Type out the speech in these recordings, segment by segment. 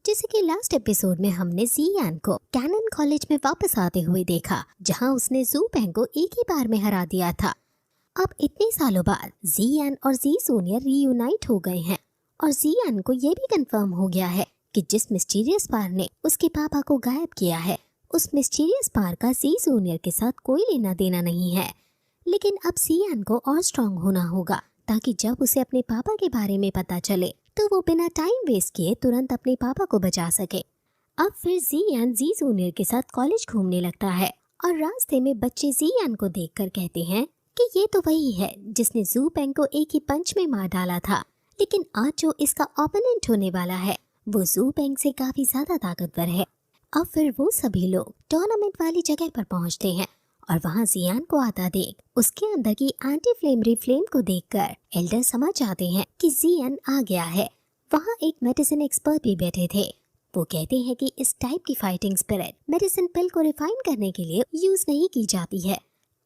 जैसे कि last episode में हमने जियान को कैनन कॉलेज में वापस आते हुए देखा, जहां उसने जू पेंग को एक ही बार में हरा दिया था। अब इतने सालों बाद जियान और जी जूनियर रीयूनाइट हो गए हैं और जियान को ये भी कंफर्म हो गया है कि जिस मिस्टीरियस पार ने उसके पापा को गायब किया है, उस मिस्टीरियस पार का जी जूनियर के साथ कोई लेना देना नहीं है। लेकिन अब जियान को और स्ट्रांग होना होगा ताकि जब उसे अपने पापा के बारे में पता चले तो वो बिना टाइम वेस्ट किए तुरंत अपने पापा को बचा सके। अब फिर जियान जी जूनियर के साथ कॉलेज घूमने लगता है और रास्ते में बच्चे जियान को देखकर कहते हैं कि ये तो वही है जिसने जू पेंग को एक ही पंच में मार डाला था। लेकिन आज जो इसका ओपोनेंट होने वाला है वो जू पेंग से काफी ज्यादा ताकतवर है। अब फिर वो सभी लोग टूर्नामेंट वाली जगह पर पहुंचते हैं और वहां जियान को आता देख उसके अंदर की एंटी फ्लेमरी फ्लेम को देखकर एल्डर समझ जाते हैं कि जियान आ गया है। वहां एक मेडिसिन एक्सपर्ट भी बैठे थे। वो कहते हैं कि इस टाइप की फाइटिंग स्पिरिट मेडिसिन पिल को रिफाइन करने के लिए यूज नहीं की जाती है।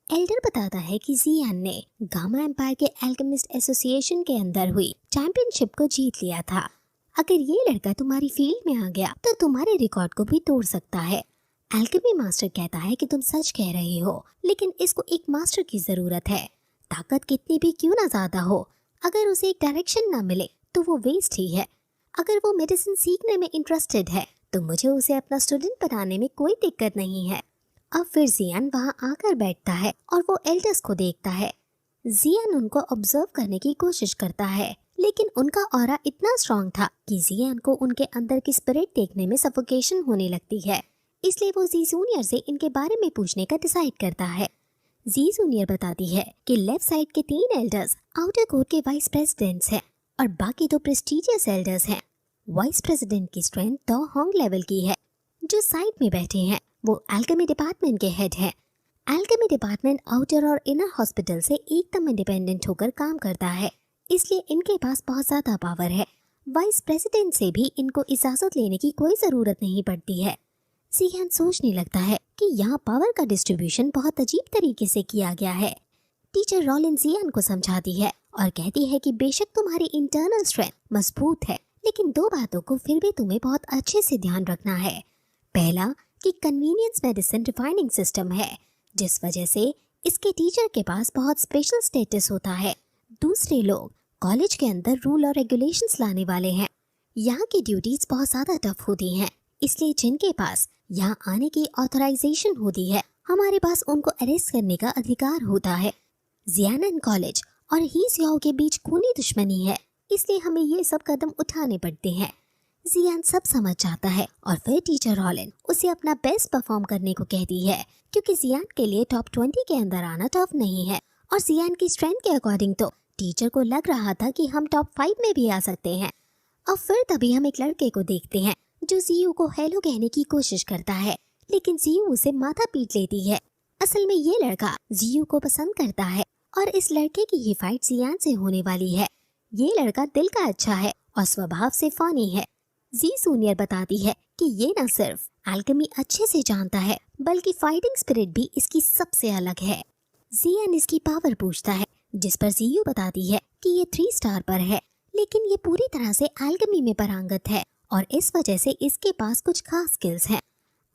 एल्डर बताता है कि जियान ने गामा एम्पायर के एल्केमिस्ट एसोसिएशन के अंदर हुई चैंपियनशिप को जीत लिया था। अगर ये लड़का तुम्हारी फील्ड में आ गया तो तुम्हारे रिकॉर्ड को भी तोड़ सकता है। एल्केमी मास्टर कहता है कि तुम सच कह रहे हो, लेकिन इसको एक मास्टर की जरूरत है। ताकत कितनी भी क्यों ना ज्यादा हो, अगर उसे एक डायरेक्शन ना मिले तो वो वेस्ट ही है। अगर वो मेडिसिन सीखने में इंटरेस्टेड है तो मुझे उसे अपना स्टूडेंट बनाने में कोई दिक्कत नहीं है। अब फिर जियान वहाँ आकर बैठता है और वो एल्डर्स को देखता है। जियान उनको ऑब्जर्व करने की कोशिश करता है, लेकिन उनका ऑरा इतना स्ट्रॉन्ग था कि जियान को उनके अंदर की स्पिरिट देखने में सफोकेशन होने लगती है। इसलिए वो जी जूनियर से इनके बारे में पूछने का डिसाइड करता है। जी जूनियर बताती है कि लेफ्ट साइड के 3 एल्डर्स आउटर कोर्ट के वाइस प्रेसिडेंट्स हैं और बाकी 2 प्रेस्टीजियस एल्डर्स हैं। वाइस प्रेसिडेंट की स्ट्रेंथ दो होंग लेवल की है। जो साइड में बैठे हैं वो एल्केमी डिपार्टमेंट के हेड हैं। एल्केमी डिपार्टमेंट आउटर और इनर हॉस्पिटल से एकदम इंडिपेंडेंट होकर काम करता है, इसलिए इनके पास बहुत ज्यादा पावर है। वाइस प्रेसिडेंट से भी इनको इजाजत लेने की कोई जरूरत नहीं पड़ती है। जियान सोचने लगता है कि यहाँ पावर का डिस्ट्रीब्यूशन बहुत अजीब तरीके से किया गया है। टीचर रॉलिन जियान को समझाती है और कहती है कि बेशक तुम्हारी इंटरनल स्ट्रेंथ मजबूत है, लेकिन 2 बातों को फिर भी तुम्हें बहुत अच्छे से ध्यान रखना है। पहला कि कन्वीनियंस मेडिसिन रिफाइनिंग सिस्टम है, जिस वजह से इसके टीचर के पास बहुत स्पेशल स्टेटस होता है। दूसरे लोग कॉलेज के अंदर रूल और रेगुलेशंस लाने वाले हैं। यहाँ की ड्यूटीज बहुत ज्यादा टफ होती हैं, इसलिए जिनके पास यहाँ आने की ऑथराइजेशन होती है, हमारे पास उनको अरेस्ट करने का अधिकार होता है। जियान कॉलेज और ही सियाओ के बीच खूनी दुश्मनी है, इसलिए हमें ये सब कदम उठाने पड़ते हैं। जियान सब समझ जाता है और फिर टीचर रॉलिन उसे अपना बेस्ट परफॉर्म करने को कहती है, क्योंकि जियान के लिए टॉप 20 के अंदर आना टफ नहीं है। और जियान की स्ट्रेंथ के अकॉर्डिंग तो टीचर को लग रहा था कि हम टॉप 5 में भी आ सकते हैं। और फिर तभी हम एक लड़के को देखते हैं जो जियू को हेलो कहने की कोशिश करता है, लेकिन जियू उसे माथा पीट लेती है। असल में ये लड़का जियू को पसंद करता है और इस लड़के की ये फाइट जियान से होने वाली है। ये लड़का दिल का अच्छा है और स्वभाव से फनी है। जी जूनियर बताती है कि ये न सिर्फ एल्केमी अच्छे से जानता है, बल्कि फाइटिंग स्पिरिट भी इसकी सबसे अलग है। जियान इसकी पावर पूछता है, जिस पर जियू बताती है कि ये 3 स्टार पर है, लेकिन ये पूरी तरह से एल्केमी में पारंगत है और इस वजह से इसके पास कुछ खास स्किल्स हैं।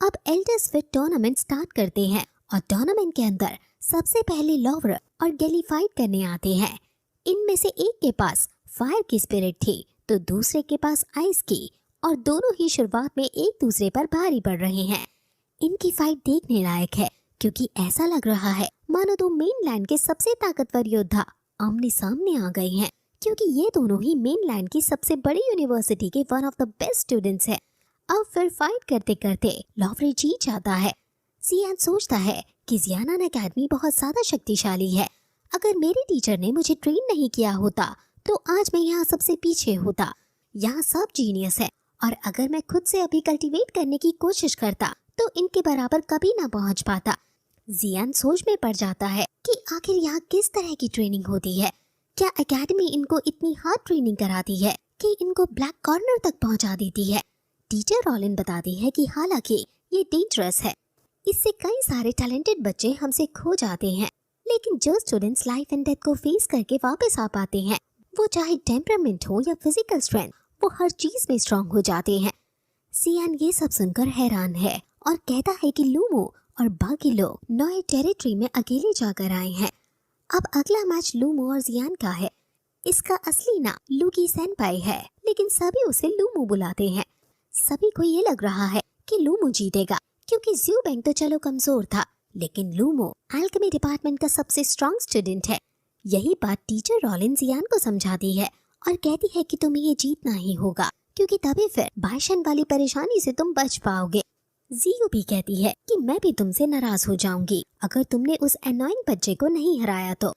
अब एल्डर्स फिर टूर्नामेंट स्टार्ट करते हैं और टूर्नामेंट के अंदर सबसे पहले लॉवर और गेली फाइट करने आते हैं। इनमें से एक के पास फायर की स्पिरिट थी तो दूसरे के पास आइस की, और दोनों ही शुरुआत में एक दूसरे पर भारी पड़ रहे हैं। इनकी फाइट देखने लायक है, क्योंकि ऐसा लग रहा है मानो 2 मेनलैंड के सबसे ताकतवर योद्धा आमने सामने आ गए हैं, क्योंकि ये दोनों ही मेनलैंड की सबसे बड़ी यूनिवर्सिटी के one of the best students हैं। अब फिर फाइट करते करते लॉवरे जीत जाता है। जियान सोचता है कि जियान एकेडमी बहुत ज्यादा शक्तिशाली है। अगर मेरे टीचर ने मुझे ट्रेन नहीं किया होता तो आज मैं यहाँ सबसे पीछे होता। यहाँ सब जीनियस है, और अगर मैं खुद से अभी कल्टीवेट करने की कोशिश करता तो इनके बराबर कभी ना पहुँच पाता। जियान सोच में पड़ जाता है कि आखिर यहाँ किस तरह की ट्रेनिंग होती है। क्या एकेडमी इनको इतनी हार्ड ट्रेनिंग कराती है कि इनको ब्लैक कॉर्नर तक पहुंचा देती है। टीचर रॉलिन बताती है कि हालांकि ये डेंजरस है, इससे कई सारे टैलेंटेड बच्चे हमसे खो जाते हैं, लेकिन जो स्टूडेंट्स लाइफ एंड डेथ को फेस करके वापस आ पाते हैं, वो चाहे टेम्परामेंट हो या फिजिकल स्ट्रेंथ, वो हर चीज में स्ट्रांग हो जाते हैं। जियान ये सब सुनकर हैरान है और कहता है कि लूमू और बाकी लोग नए टेरिटरी में अकेले जाकर आए हैं। अब अगला मैच लूमू और जियान का है। इसका असली नाम लूकी सेनपाई है, लेकिन सभी उसे लूमू बुलाते हैं। सभी को ये लग रहा है कि लूमू जीतेगा, क्योंकि ज़ू बेंग तो चलो कमजोर था, लेकिन लूमू एल्केमी डिपार्टमेंट का सबसे स्ट्रॉन्ग स्टूडेंट है। यही बात टीचर रॉलिन जियान को समझाती है और कहती है कि तुम्हें ये जीतना ही होगा, क्योंकि तभी फिर बाइशन वाली परेशानी से तुम बच पाओगे। जियो भी कहती है कि मैं भी तुमसे नाराज हो जाऊंगी अगर तुमने उस एनोइंग बच्चे को नहीं हराया तो।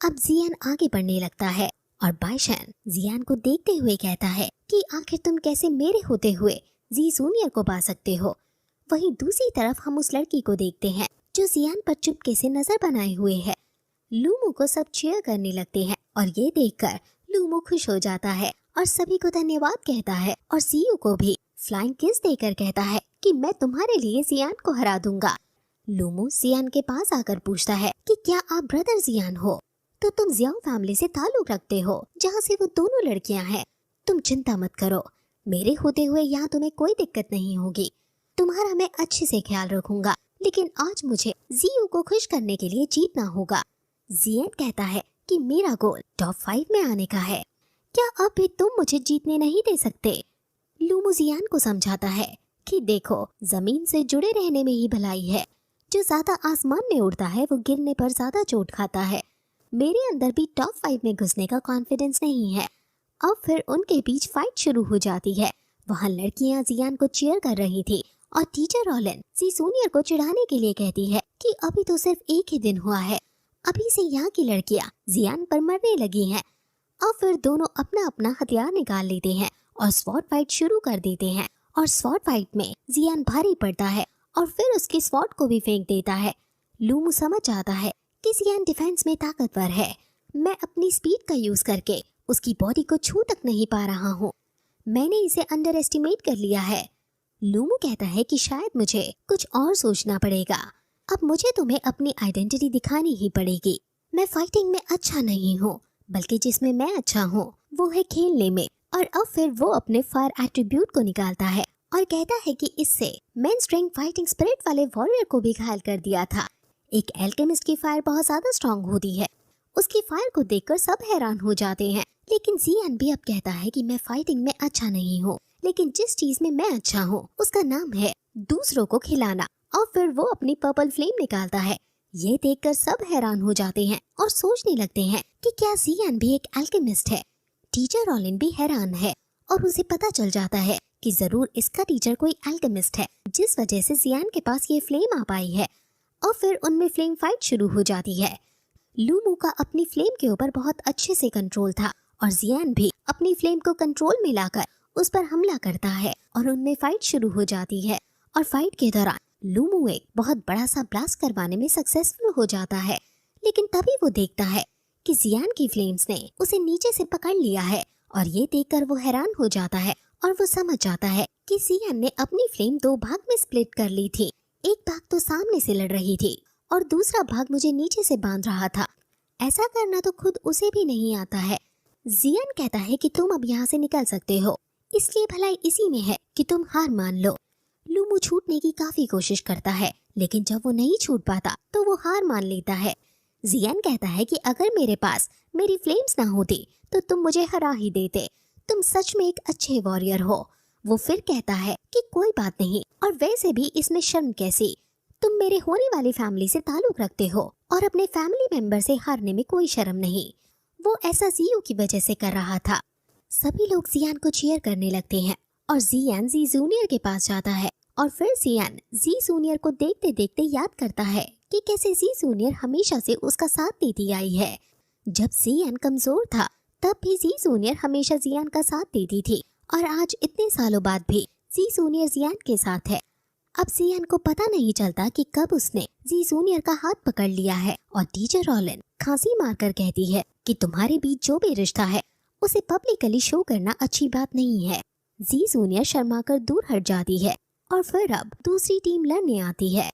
अब जियान आगे बढ़ने लगता है और बाइशन जियान को देखते हुए कहता है कि आखिर तुम कैसे मेरे होते हुए जी जूनियर को पा सकते हो। वहीं दूसरी तरफ हम उस लड़की को देखते हैं जो जियान पर चुपके से नजर बनाए हुए है। लूमू को सब चीयर करने लगते हैं और ये देखकर लूमू खुश हो जाता है और सभी को धन्यवाद कहता है और सीयू को भी फ्लाइंग किस देकर कहता है कि मैं तुम्हारे लिए जियान को हरा दूंगा। लूमू जियान के पास आकर पूछता है कि क्या आप ब्रदर जियान हो? तो तुम जियाओ फैमिली से ताल्लुक रखते हो, जहाँ से वो दोनों लड़कियाँ हैं। तुम चिंता मत करो, मेरे होते हुए यहाँ तुम्हें कोई दिक्कत नहीं होगी। तुम्हारा मैं अच्छे से ख्याल रखूंगा, लेकिन आज मुझे जियो को खुश करने के लिए जीतना होगा। जियान कहता है कि मेरा गोल टॉप 5 में आने का है। क्या अब भी तुम मुझे जीतने नहीं दे सकते? लूमू जियान को समझाता है कि देखो, जमीन से जुड़े रहने में ही भलाई है। जो ज्यादा आसमान में उड़ता है वो गिरने पर ज्यादा चोट खाता है। मेरे अंदर भी टॉप 5 में घुसने का कॉन्फिडेंस नहीं है। अब फिर उनके बीच फाइट शुरू हो जाती है। वहाँ लड़कियाँ जियान को चीयर कर रही थी और टीचर रॉलिन जी जूनियर को चिढ़ाने के लिए कहती है कि अभी तो सिर्फ एक ही दिन हुआ है, अभी से यहाँ की लड़कियाँ जियान पर मरने लगी हैं। अब फिर दोनों अपना अपना हथियार निकाल लेते हैं और स्वॉर्ड फाइट शुरू कर देते हैं और स्वॉर्ड फाइट में जियान भारी पड़ता है और फिर उसके स्वॉर्ड को भी फेंक देता है। लूमू समझ जाता है कि जियान डिफेंस में ताकतवर है। मैं अपनी स्पीड का यूज करके उसकी बॉडी को छू तक नहीं पा रहा हूँ। मैंने इसे अंडर एस्टिमेट कर लिया है। लूमू कहता है कि शायद मुझे कुछ और सोचना पड़ेगा। अब मुझे तुम्हें अपनी आइडेंटिटी दिखानी ही पड़ेगी। मैं फाइटिंग में अच्छा नहीं हूँ, बल्कि जिसमें मैं अच्छा हूँ वो है खेलने में। और अब फिर वो अपने फायर एट्रीब्यूट को निकालता है और कहता है कि इससे मेन स्ट्रेंथ फाइटिंग स्पिरिट वाले वॉरियर को भी घायल कर दिया था। एक एल्केमिस्ट की फायर बहुत ज्यादा स्ट्रॉन्ग होती है। उसकी फायर को देखकर सब हैरान हो जाते हैं, लेकिन जियान भी अब कहता है कि मैं फाइटिंग में अच्छा नहीं हूँ, लेकिन जिस चीज में मैं अच्छा हूँ उसका नाम है दूसरों को खिलाना। और फिर वो अपनी पर्पल फ्लेम निकालता है। ये देखकर सब हैरान हो जाते हैं और सोचने लगते हैं कि क्या जियान भी एक एल्केमिस्ट है। टीचर रॉलिन भी हैरान है और उसे पता चल जाता है कि जरूर इसका टीचर कोई एल्केमिस्ट है, जिस वजह से जियान के पास ये फ्लेम आ पाई है। और फिर उनमें फ्लेम फाइट शुरू हो जाती है। लूमू का अपनी फ्लेम के ऊपर बहुत अच्छे से कंट्रोल था और जियान भी अपनी फ्लेम को कंट्रोल में लाकर उस पर हमला करता है और उनमें फाइट शुरू हो जाती है। और फाइट के दौरान लूमू एक बहुत बड़ा सा ब्लास्ट करवाने में सक्सेसफुल हो जाता है, लेकिन तभी वो देखता है कि जियान की फ्लेम्स ने उसे नीचे से पकड़ लिया है। और ये देखकर वो हैरान हो जाता है और वो समझ जाता है कि जियान ने अपनी फ्लेम 2 भाग में स्प्लिट कर ली थी। एक भाग तो सामने से लड़ रही थी और दूसरा भाग मुझे नीचे से बांध रहा था। ऐसा करना तो खुद उसे भी नहीं आता है। जियान कहता है कि तुम अब यहाँ से निकल सकते हो, इसलिए भलाई इसी में है कि तुम हार मान लो। लूमू छूटने की काफी कोशिश करता है, लेकिन जब वो नहीं छूट पाता तो वो हार मान लेता है। जियान कहता है कि अगर मेरे पास मेरी फ्लेम्स ना होती तो तुम मुझे हरा ही देते। तुम सच में एक अच्छे वॉरियर हो। वो फिर कहता है कि कोई बात नहीं, और वैसे भी इसमें शर्म कैसी, तुम मेरे होने वाली फैमिली से ताल्लुक रखते हो और अपने फैमिली मेंबर से हारने में कोई शर्म नहीं। वो ऐसा जियो की वजह से कर रहा था। सभी लोग जियान को चीयर करने लगते हैं और जियान जी जूनियर के पास जाता है और फिर जियान जी जूनियर को देखते देखते याद करता है कि कैसे जी जूनियर हमेशा से उसका साथ देती आई है। जब जियान कमजोर था तब भी जी जूनियर हमेशा जियान का साथ देती थी, और आज इतने सालों बाद भी जी जूनियर जियान के साथ है। अब जियान को पता नहीं चलता कि कब उसने जी जूनियर का हाथ पकड़ लिया है और टीचर रॉलिन खांसी मारकर कहती है कि तुम्हारे बीच जो भी रिश्ता है उसे पब्लिकली शो करना अच्छी बात नहीं है। जी जूनियर शर्माकर दूर हट जाती है और फिर अब दूसरी टीम लड़ने आती है।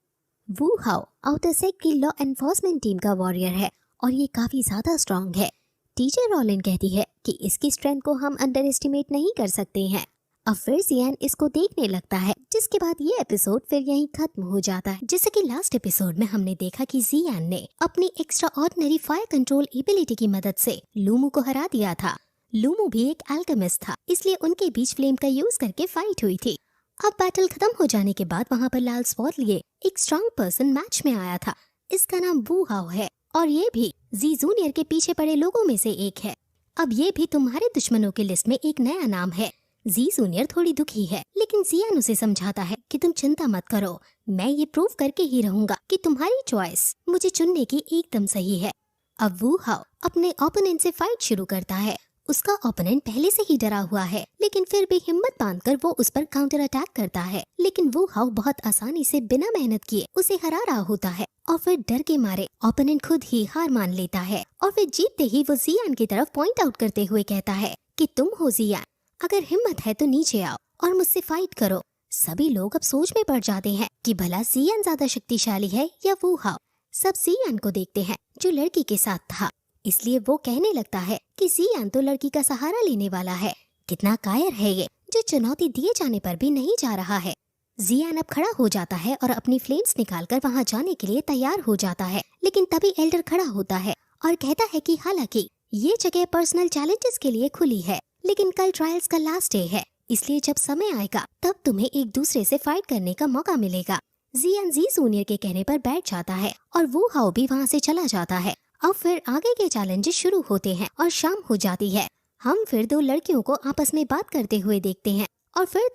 वू हाओ आउटर सेक्ट की लॉ एनफोर्समेंट टीम का वॉरियर है और ये काफी ज्यादा स्ट्रॉन्ग है। टीचर रॉलिन कहती है कि इसकी स्ट्रेंथ को हम अंडर एस्टिमेट नहीं कर सकते हैं। अब फिर जियान इसको देखने लगता है, जिसके बाद ये एपिसोड फिर यहीं खत्म हो जाता है। जैसे कि लास्ट एपिसोड में हमने देखा कि जियान ने अपनी extra ordinary fire control ability की मदद से लूमू को हरा दिया था। लूमू भी एक अल्केमिस्ट था, इसलिए उनके बीच फ्लेम का यूज करके फाइट हुई थी। अब बैटल खत्म हो जाने के बाद वहाँ पर लाल स्पॉट लिए एक स्ट्रॉन्ग पर्सन मैच में आया था। इसका नाम वू हाओ है और ये भी जी जूनियर के पीछे पड़े लोगों में से एक है। अब ये भी तुम्हारे दुश्मनों की लिस्ट में एक नया नाम है। जी जूनियर थोड़ी दुखी है, लेकिन जियान उसे समझाता है कि तुम चिंता मत करो, मैं ये प्रूव करके ही रहूंगा कि तुम्हारी चॉइस मुझे चुनने की एकदम सही है। अब वू हाओ अपने ओपोनेंट से फाइट शुरू करता है। उसका ओपोनेंट पहले से ही डरा हुआ है, लेकिन फिर भी हिम्मत बांधकर वो उस पर काउंटर अटैक करता है। लेकिन वू हाओ बहुत आसानी से बिना मेहनत किए उसे हरा रहा होता है और फिर डर के मारे ओपोनेंट खुद ही हार मान लेता है। और फिर जीतते ही वो जियान की तरफ पॉइंट आउट करते हुए कहता है कि तुम हो जियान, अगर हिम्मत है तो नीचे आओ और मुझसे फाइट करो। सभी लोग अब सोच में पड़ जाते हैं कि भला जियान ज्यादा शक्तिशाली है या वू हाओ। सब जियान को देखते हैं जो लड़की के साथ था, इसलिए वो कहने लगता है कि जियान तो लड़की का सहारा लेने वाला है। कितना कायर है ये, जो चुनौती दिए जाने पर भी नहीं जा रहा है। जियान अब खड़ा हो जाता है और अपनी फ्लेम्स निकालकर वहाँ जाने के लिए तैयार हो जाता है, लेकिन तभी एल्डर खड़ा होता है और कहता है कि हालांकि ये जगह पर्सनल चैलेंजेस के लिए खुली है, लेकिन कल ट्रायल्स का लास्ट डे है, इसलिए जब समय आएगा तब तुम्हें एक दूसरे से फाइट करने का मौका मिलेगा। जियान जी जूनियर के कहने पर बैठ जाता है और वू हाओ भी वहाँ से चला जाता है। अब फिर आगे के चैलेंजेस शुरू होते हैं और शाम हो जाती है। हम फिर दो लड़कियों को आपस में बात करते हुए देखते हैं और फिर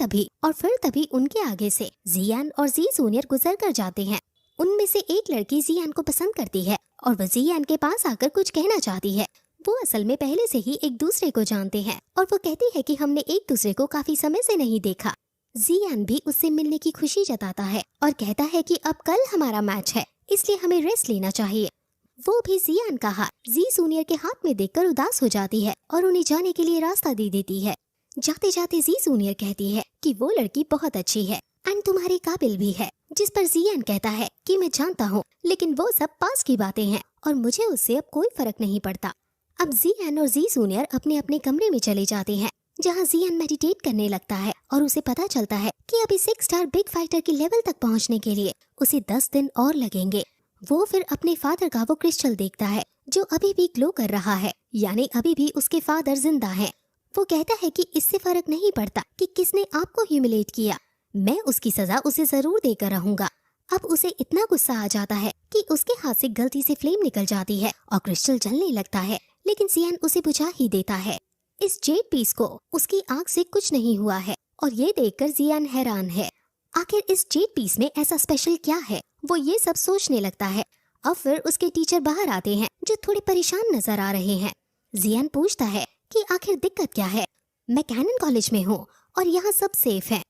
तभी उनके आगे से जियान और जी जूनियर गुजर कर जाते हैं। उनमें से एक लड़की जियान को पसंद करती है और वह जियान के पास आकर कुछ कहना चाहती है। वो असल में पहले से ही एक दूसरे को जानते हैं और वो कहती है कि हमने एक दूसरे को काफी समय से नहीं देखा। जियान भी उससे मिलने की खुशी जताता है और कहता है कि अब कल हमारा मैच है, इसलिए हमें रेस्ट लेना चाहिए। वो भी जियान का हाथ जी जूनियर के हाथ में देखकर उदास हो जाती है और उन्हें जाने के लिए रास्ता दे देती है। जाते जाते जी जूनियर कहती है कि वो लड़की बहुत अच्छी है एंड तुम्हारे काबिल भी है, जिस पर जियान कहता है कि मैं जानता हूँ, लेकिन वो सब पास की बातें हैं और मुझे उससे अब कोई फर्क नहीं पड़ता। अब जियान और जी जूनियर अपने अपने कमरे में चले जाते हैं, जहाँ जियान मेडिटेट करने लगता है और उसे पता चलता है कि अभी 6 स्टार बिग फाइटर के लेवल तक पहुँचने के लिए उसे 10 दिन और लगेंगे। वो फिर अपने फादर का वो क्रिस्टल देखता है जो अभी भी ग्लो कर रहा है, यानी अभी भी उसके फादर जिंदा हैं। वो कहता है कि इससे फर्क नहीं पड़ता कि किसने आपको ह्यूमिलेट किया, मैं उसकी सजा उसे जरूर देकर रहूंगा। अब उसे इतना गुस्सा आ जाता है कि उसके हाथ से गलती से फ्लेम निकल जाती है और क्रिस्टल जलने लगता है, लेकिन जियान उसे बुझा ही देता है। इस जेड पीस को उसकी आंख से कुछ नहीं हुआ है और ये देखकर जियान हैरान है। आखिर इस जेड पीस में ऐसा स्पेशल क्या है, वो ये सब सोचने लगता है। अब फिर उसके टीचर बाहर आते हैं जो थोड़े परेशान नजर आ रहे हैं। जियान पूछता है कि आखिर दिक्कत क्या है। मैं कैनन कॉलेज में हूँ और यहाँ सब सेफ है।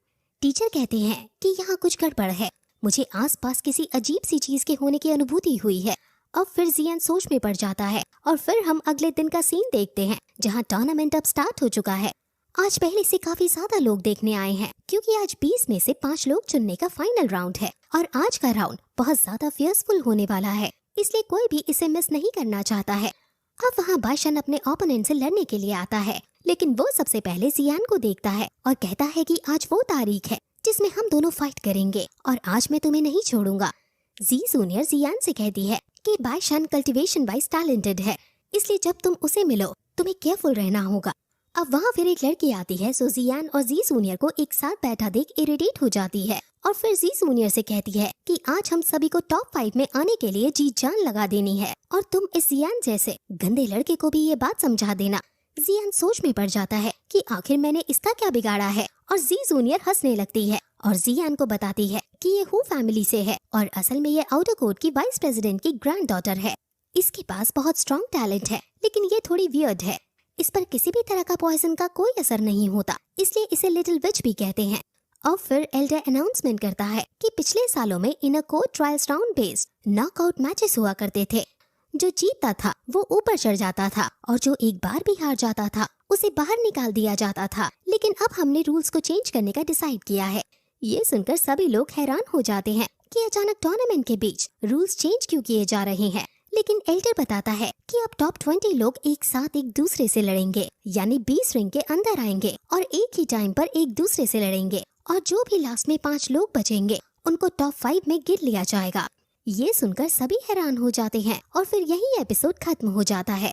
टीचर कहते हैं कि यहाँ कुछ गड़बड़ है, मुझे आसपास किसी अजीब सी चीज के होने की अनुभूति हुई है। अब फिर जियान सोच में पड़ जाता है और फिर हम अगले दिन का सीन देखते हैं जहाँ टूर्नामेंट अब स्टार्ट हो चुका है। आज पहले से काफी ज्यादा लोग देखने आए हैं, क्योंकि आज 20 में से 5 लोग चुनने का फाइनल राउंड है और आज का राउंड बहुत ज्यादा फियर्सफुल होने वाला है, इसलिए कोई भी इसे मिस नहीं करना चाहता है। अब वहाँ बाशन अपने ओपोनेंट से लड़ने के लिए आता है, लेकिन वो सबसे पहले जियान को देखता है और कहता है कि आज वो तारीख है जिसमें हम दोनों फाइट करेंगे और आज मैं तुम्हें नहीं छोड़ूंगा। जी जूनियर जियान से कहती है कि बाशन कल्टीवेशन वाइज टैलेंटेड है, इसलिए जब तुम उसे मिलो तुम्हें केयरफुल रहना होगा। अब वहाँ फिर एक लड़की आती है जो जियान और जी जूनियर को एक साथ बैठा देख इरिटेट हो जाती है और फिर जी जूनियर से कहती है कि आज हम सभी को टॉप 5 में आने के लिए जी जान लगा देनी है और तुम इस जियान जैसे गंदे लड़के को भी ये बात समझा देना। जियान सोच में पड़ जाता है कि आखिर मैंने इसका क्या बिगाड़ा है और जी जूनियर हंसने लगती है और जियान को बताती है कि ये हु फैमिली से है और असल में ये आउटर कोर्ट की वाइस प्रेसिडेंट की ग्रैंड डॉटर है। इसके पास बहुत स्ट्रॉन्ग टैलेंट है, लेकिन ये थोड़ी वियर्ड है। इस पर किसी भी तरह का पॉइजन का कोई असर नहीं होता, इसलिए इसे लिटिल विच भी कहते हैं। और फिर एल्डर अनाउंसमेंट करता है कि पिछले सालों में inner court trials round based knockout matches हुआ करते थे। जो जीतता था वो ऊपर चढ़ जाता था और जो एक बार भी हार जाता था उसे बाहर निकाल दिया जाता था, लेकिन अब हमने रूल्स को चेंज करने का डिसाइड किया है। ये सुनकर सभी लोग हैरान हो जाते हैं कि अचानक टूर्नामेंट के बीच रूल्स चेंज क्यों किए जा रहे हैं, लेकिन एल्डर बताता है कि अब टॉप 20 लोग एक साथ एक दूसरे से लड़ेंगे, यानी 20 रिंग के अंदर आएंगे और एक ही टाइम पर एक दूसरे से लड़ेंगे, और जो भी लास्ट में 5 लोग बचेंगे उनको टॉप 5 में गिन लिया जाएगा। ये सुनकर सभी हैरान हो जाते हैं और फिर यही एपिसोड खत्म हो जाता है।